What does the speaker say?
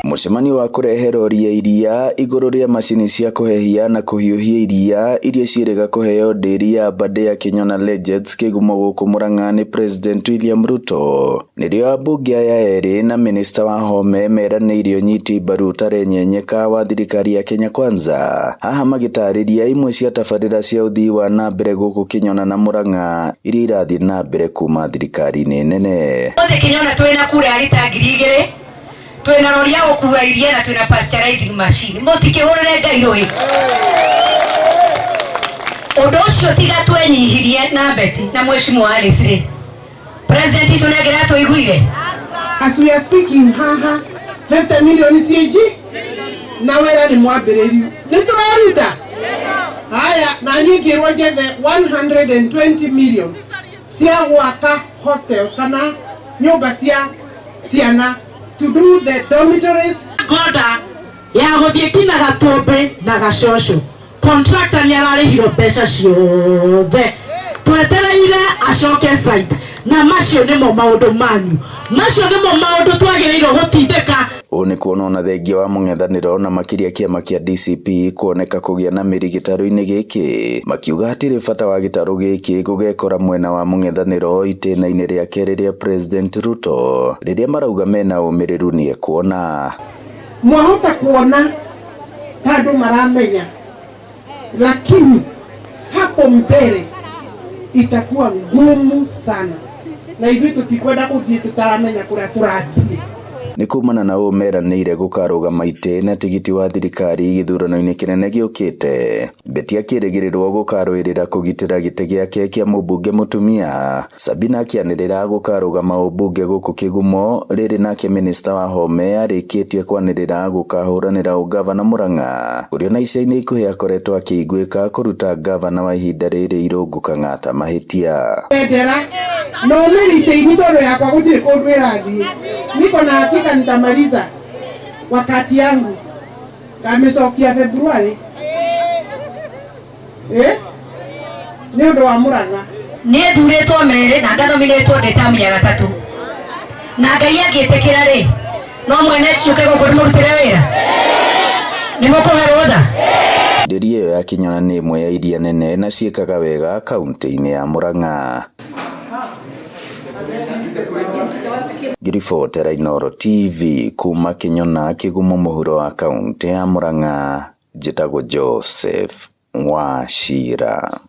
Mucemanio wa kureheroria iria iguru ria macini cia kuhehia na kuhiuhia iria iria cirega kuheo nderi ya Aberdare Kinyona Legends kigumo guku Murang'a ni President William Ruto. Nirio ambunge aya eri na minister wa home meraniire unyiti mbaru tarenyenyeka wa thirikari ya Kenya Kwanza. Haha magitariria imwe cia tabarira cia uthii wa na mbere guku Kinyona na Murang'a iria irathii na mbere kuma thirikari nene. Kinyona twina kura arita 2,000 twina rori ya gukua iria na twina pasteurizing machine mutikihurire ngai rui undu ucio tiga twenyihirie na beti na mheshimiwa Alice President tunegira tuiguire as we are speaking 50 million CAG na wera ni mwambiriru ni turaruta haya na nyingi rwajeve 120 million cia gwaka hostels kana nyumba cia ciana to do the dormitories. Goda ya guthie kina gatombe na gacocco contractor ni ararihiro mbeca ciothe twetereire acoke site na macio nimo maundu manyu macio nimo maundu twagirirwo gutindika. Ni kuona ona thengia wa mung'ethaniro na makiria kiama kia DCP kuoneka kugia na miri gitaru-ini giki makiuga atiri bata wa gitaru giki gugekora mwena wa mung'ethaniro itena-ini ria keri ria President Ruto riria marauga mena umiriru ni kuona mwahota kuona tado maramenya lakini hapo mbele itakuwa ngumu sana na hivi tukikwenda kuthii tutaramenya kuria turathii. Ni kumana na umeranire gukarugama itena tigiti wa thirikari githurano-ini kinene giukite. Beti akirigirirwo gukarwirira kugitira gite giake kia mubunge mutumia. Sabina akianirira gukarugama ubunge guku Kigumo riri nake minister wa home arikitie kwanirira gukahuranira ugavana Murang'a uria na ica-ini ikuhi akoretwo akiiguika kuruta gavana wa ihinda riri Irungu Kang'ata mahitia. No merite initondo yakwa gutire kundu irathii niko na hakika nitamaliza wakati yangu kamecokia Februari ni undu wa Murang'a ni thuritwo mere na nganominetwo ndetamu ya gatatu na ngai agitikira ri no mwene chuke guku murutire wira ni mukuherwo tha. Nderi iyo ya Kinyona ni imwe ya iria nene na ciikaga wega kaunti-ini ya Murang'a. Giribotera Inooro TV kuma Kinyona Kigumo muhuro wa kaunti ya Murang'a. Njitagwo Joseph Wachira.